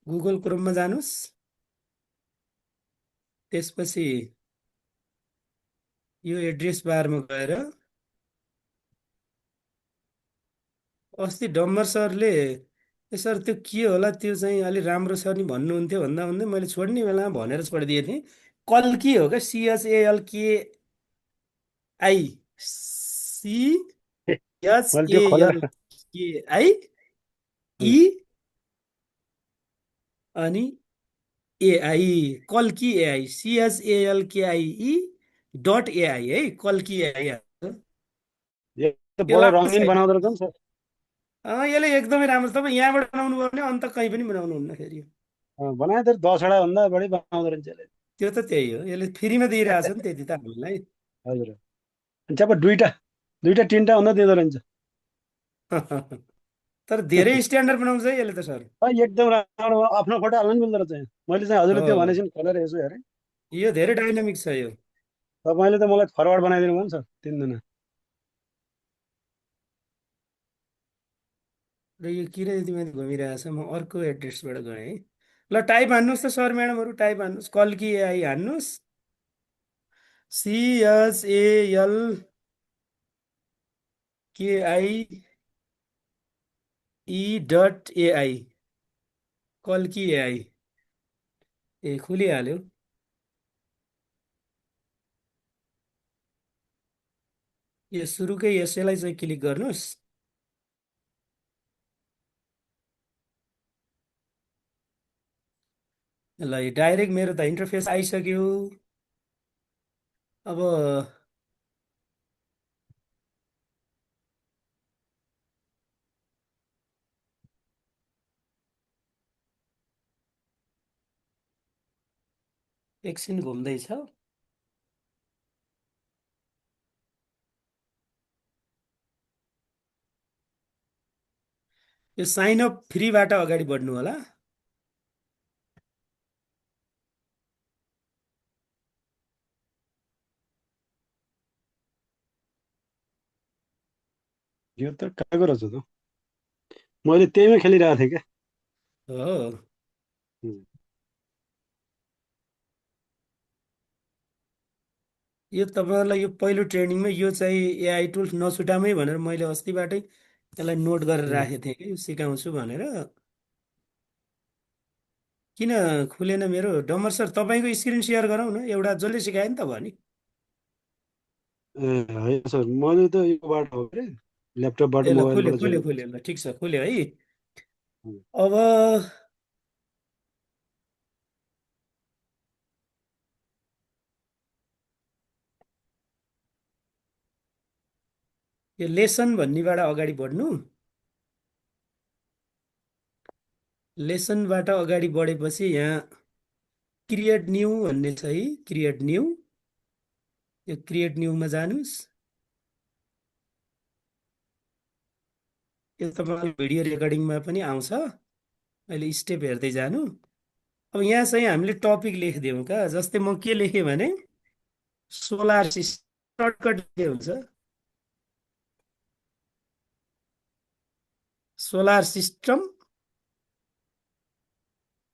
Google क्रोममा जानुहोस्। त्यसपछि यो एड्रेस बारमा गएर अस्ति डम्बर सरले "ए सर त्यो के होला त्यो चाहिँ अलि राम्रो छ नि भन्नुहुन्थ्यो" भन्दा भन्दै मैले छोड्ने बेलामा भनेर छोडिदिएको थिएँ। कल्की हो क्या, CHALKI, मैले त्यो खोलेर CHALKI अनि एआई, कल्की एआई, CHALKIE है, कल्की एआई। यो त त्यो बडो राम्रो रङ्गीन छैन। बनाउँदो रहेछ नि सर। यसले एकदमै राम्रो, तपाईँ यहाँबाट बनाउनु भयो भने अन्त कहीँ पनि बनाउनु हुन्न फेरि। बनाए त 10 वटा भन्दा बढी बनाउँदो रहेछ यसले। त्यो त त्यही हो, यसले फ्रीमा दिइरहेछ नि त्यति त हामीलाई। हजुर। अनि चाहिँ अब दुईटा दुईटा तिनवटा भन्दा दिँदो रहेछ। तर धेरै स्ट्यान्डर्ड बनाउँछ है यसले त सर। एकदम राम्रो आफ्नो फोटो हाल्नु नि मिल्दो रहेछ यहाँ। मैले चाहिँ हजुरले त्यो हो, भनेपछि खोलेर यसो हेरेँ। यो धेरै डाइनामिक छ यो। तपाईँले त मलाई फरवार्ड बनाइदिनु भयो नि सर 3 दिनमा। र यो किन यति माथि घुमिरहेछ, म अर्को एड्रेसबाट गएँ है। ल टाइप हान्नुहोस् त सर म्याडमहरू, टाइप हान्नुहोस्, कल्की एआई हान्नुहोस्। CHALKIE.AI, कल्की एआई। ए खुलिहाल्यो। यो सुरुकै यसैलाई चाहिँ क्लिक गर्नुहोस्। ल डाइरेक्ट मेरो त इन्टरफेस आइसक्यो। अब एकछिन घुम्दैछ। यो साइन अप फ्रीबाट अगाडि बढ्नु होला। यो त कहाँको रहेछ त? मैले त्यहीमै खेलिरहेको थिएँ क्या। हो, उम्, यो तपाईँहरूलाई यो पहिलो ट्रेनिङमै यो चाहिँ एआई टुल्स नछुटामै भनेर मैले अस्तिबाटै यसलाई नोट गरेर उम्। राखेको थिएँ कि सिकाउँछु भनेर। किन खुलेन मेरो? डम्बर सर तपाईँको स्क्रिन सेयर गरौँ न, एउटा जसले सिकायो नि त भयो नि। ए होइन सर, मैले त योबाट हो अरे, ल्यापटपबाट ए ल खुल्यो मोबाइलबाट खुल्यो जोइन खुल्यो, ल ठिक छ, खुल्यो है। गरेँ। अब यो लेसन भन्नेबाट अगाडि बढ्नु। लेसनबाट अगाडि बढेपछि यहाँ क्रिएट न्यू भन्ने छ है, क्रिएट न्यू। यो क्रिएट न्यूमा जानुहोस्। यो तपाईँको भिडियो रेकर्डिङमा पनि आउँछ। अहिले स्टेप हेर्दै जानु। अब यहाँ चाहिँ हामीले टपिक लेखिदिउँ क्या, जस्तै म के लेखेँ भने सोलर सिस्टम, सर्टकट के हुन्छ, solar system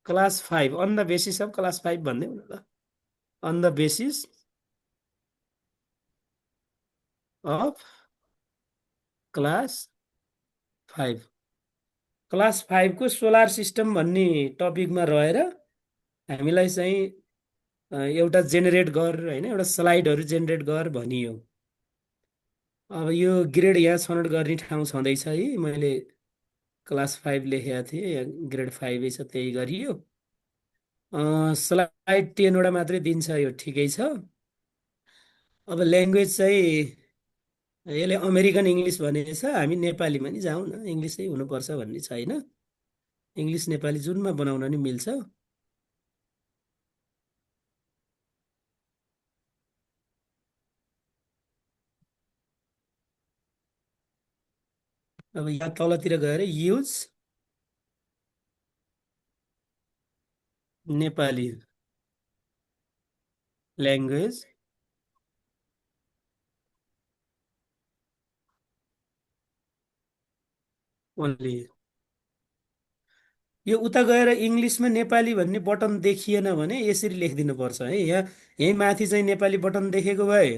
class 5 on the basis of class 5 भन्दै हुनु ल, on the basis of class 5। Class 5को सोलर सिस्टम भन्ने टपिकमा रहेर हामीलाई चाहिँ एउटा जेनेरेट गर होइन, एउटा स्लाइडहरू जेनेरेट गर भनियो। अब यो ग्रेड यहाँ छनौट गर्ने ठाउँ छँदैछ है, मैले क्लास 5 लेखेको थिएँ, यहाँ ग्रेड 5 छ, त्यही गरियो। स्लाइड 10वटा मात्रै दिन्छ, यो ठिकै छ। अब ल्याङ्ग्वेज चाहिँ यसले अमेरिकन इङ्ग्लिस भनेको छ, हामी नेपालीमा नि जाउँ न, इङ्ग्लिसै हुनुपर्छ भन्ने छैन, इङ्ग्लिस नेपाली जुनमा बनाउन नि मिल्छ। अब यहाँ तलतिर गएर युज नेपाली ल्याङ्ग्वेज ओन्ली। यो उता गएर इङ्ग्लिसमा नेपाली भन्ने बटन देखिएन भने यसरी लेखिदिनु पर्छ है। यहीँ माथि चाहिँ नेपाली बटन देखेको भए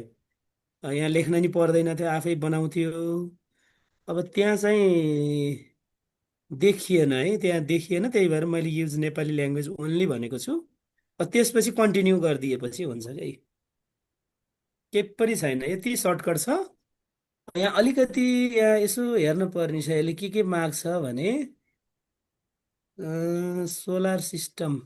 यहाँ लेख्न नि पर्दैन थियो, आफै बनाउँथ्यो। अब त्यहाँ चाहिँ देखिएन है, त्यहाँ देखिएन, त्यही भएर मैले युज नेपाली ल्याङ्ग्वेज ओन्ली भनेको छु। त्यसपछि कन्टिन्यू गरिदिएपछि हुन्छ है। केही पनि छैन, यति सर्टकट छ। यहाँ अलिकति यहाँ यसो हेर्नु पर्ने छ, यसले के माग्छ भने सोलर सिस्टम।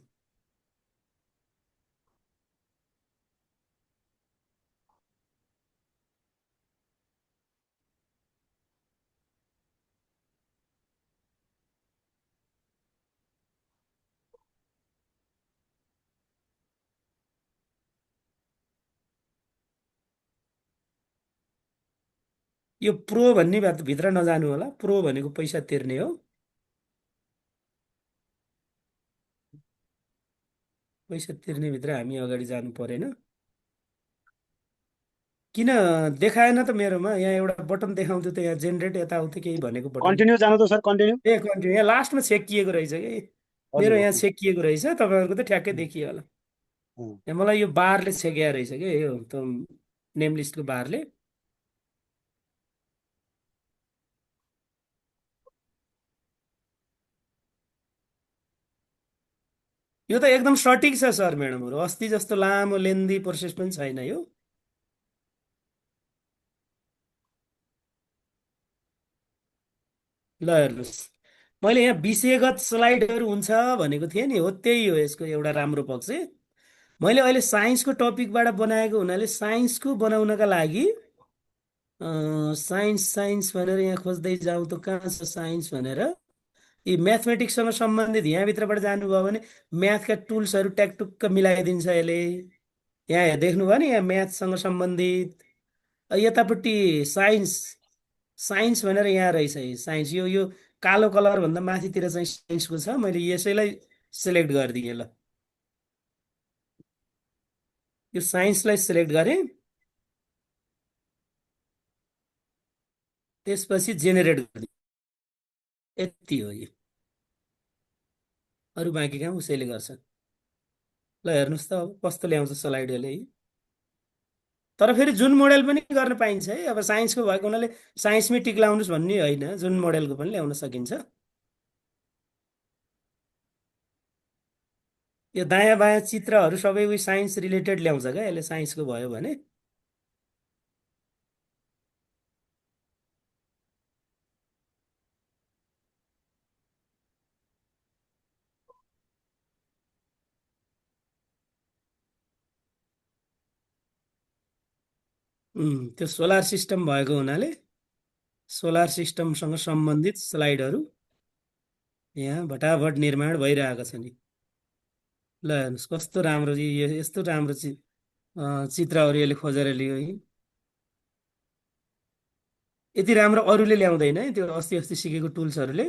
यो प्रो भन्ने भित्र नजानु होला, प्रो भनेको पैसा तिर्ने हो। पैसा तिर्ने भित्र हामी अगाडि जानु परेन। किन देखाएन त मेरोमा? यहाँ एउटा बटन देखाउँथ्यो त, यहाँ जेनेरेट यताउति केही भनेको बटन। कन्टिन्यू जानु त सर, कन्टिन्यू। ए कन्टिन्यू, यहाँ लास्टमा छेकिएको रहेछ कि। मेरो हजुर यहाँ हजुर। छेकिएको रहेछ, तपाईँहरूको त ठ्याक्कै देखियो होला। अँ, यहाँ मलाई यो बारले छेकिया रहेछ कि, यो त नेम लिस्टको बारले। यो त एकदम सटिक छ सर म्याडमहरू, अस्ति जस्तो लामो लेन्दी प्रोसेस पनि छैन यो। ल हेर्नुहोस्, मैले यहाँ विषयगत स्लाइडहरू हुन्छ भनेको थिएँ नि, हो त्यही हो यसको एउटा राम्रो पक्ष। मैले अहिले साइन्सको टपिकबाट बनाएको हुनाले साइन्सको बनाउनका लागि साइन्स साइन्स भनेर यहाँ खोज्दै जाउँ त कहाँ छ साइन्स भनेर। यी म्याथमेटिक्ससँग सम्बन्धित यहाँभित्रबाट जानुभयो भने म्याथका टुल्सहरू ट्याकटुक्क मिलाइदिन्छ यसले। यहाँ देख्नुभयो नि, यहाँ म्याथसँग सम्बन्धित। यतापट्टि साइन्स, साइन्स भनेर यहाँ रहेछ है साइन्स। यो कालो कलरभन्दा माथितिर चाहिँ साइन्सको छ, मैले यसैलाई सिलेक्ट गरिदिएँ। ल यो साइन्सलाई सिलेक्ट गरेँ, त्यसपछि जेनेरेट गरिदिएँ। यति हो यो, अरू बाँकी काम उसैले गर्छ। ल हेर्नुहोस् त अब कस्तो ल्याउँछ स्लाइडहरूले है। तर फेरि जुन मोडेल पनि गर्न पाइन्छ है। अब साइन्सको भएको हुनाले साइन्समै टिक लाउनुहोस् भन्ने होइन, जुन मोडेलको पनि ल्याउन सकिन्छ। यो दायाँ बायाँ चित्रहरू सबै उयो साइन्स रिलेटेड ल्याउँछ क्या यसले, साइन्सको भयो भने। त्यो सोलर सिस्टम भएको हुनाले सोलर सिस्टमसँग सम्बन्धित स्लाइडहरू यहाँ भटाभट निर्माण भइरहेको छ नि। ल हेर्नुहोस् कस्तो राम्रो यस्तो राम्रो चित्रहरू यसले खोजेर लियो है। यति राम्रो अरूले ल्याउँदैन है, त्यो अस्ति अस्ति सिकेको टुल्सहरूले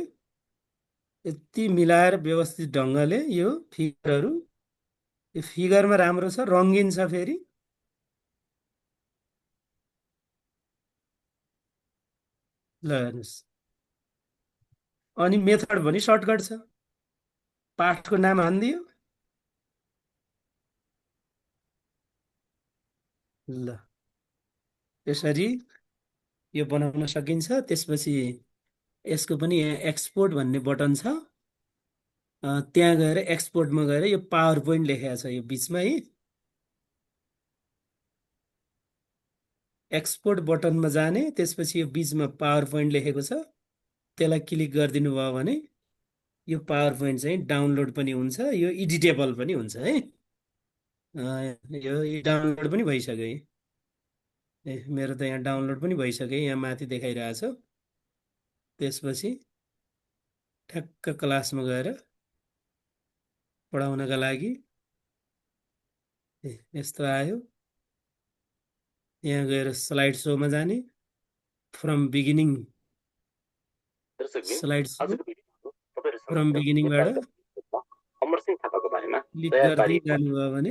यति मिलाएर व्यवस्थित ढङ्गले यो फिगरहरू, यो फिगरमा राम्रो छ, रङ्गिन छ फेरि। ल हेर्नुहोस्, अनि मेथड पनि सर्टकट छ, पाठको नाम हानिदियो। ल यसरी यो बनाउन सकिन्छ। त्यसपछि यसको पनि यहाँ एक्सपोर्ट भन्ने बटन छ। त्यहाँ गएर एक्सपोर्टमा गएर यो पावर पोइन्ट लेखेको छ यो बिचमा है। एक्सपोर्ट बटनमा जाने, त्यसपछि यो बिचमा पावर पोइन्ट लेखेको छ, त्यसलाई क्लिक गरिदिनु भयो भने यो पावर पोइन्ट चाहिँ डाउनलोड पनि हुन्छ, यो एडिटेबल पनि हुन्छ है। यो डाउनलोड पनि भइसक्यो है। ए मेरो त यहाँ डाउनलोड पनि भइसक्यो, यहाँ माथि देखाइरहेछ। त्यसपछि ठ्याक्क क्लासमा गएर पढाउनका लागि यस्तो आयो। यहाँ गएर स्लाइड सोमा जाने, from beginning slide show, from बिगिनिङबाट क्लिक गर्दै जानुभयो भने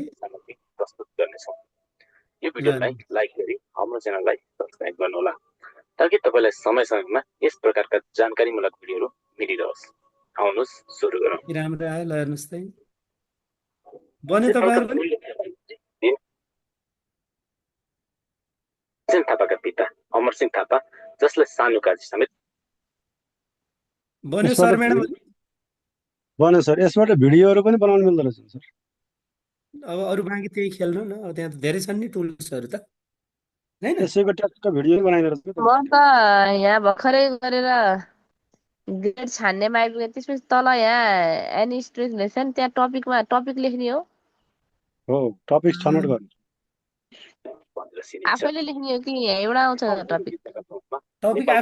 यो ल भिडियोलाई लाइक गरी हाम्रो च्यानललाई सब्स्क्राइब गर्नुहोला ताकि तपाईँलाई समय समयमा यस प्रकारका जानकारीमूलक भिडियोहरू मिलिरहोस्। आउनुहोस् सुरु गरौँ। राम्रो आयो, ल हेर्नुहोस् त। बन्यो नेपालका तपाईँहरू पनि? भीमसेन थापाका पिता अमरसिंह थापा, जसलाई सानो काजी समेत बन्यो यसबाट सर म्याडम? बन्यो सर, यसबाट भिडियोहरू पनि बनाउनु मिल्दो रहेछ सर। अब अरू बाँकी त्यही खेल्नु न, अब त्यहाँ त धेरै छन् नि टुल्सहरू त, होइन? यसैको ट्याक्क भिडियो पनि बनाइदिएर म त यहाँ भर्खरै गरेर ग्रेड छान्नेमा आइपुगेँ। त्यसपछि तल यहाँ एनी स्टुडेन्ट लेसन त्यहाँ टपिक लेख्ने हो। हो टपिक छनौट गर्नु। भनेर सिनिन्छ। आफैले लेख्ने हो कि यहाँ एउटा आउँछ टपिक? टपिक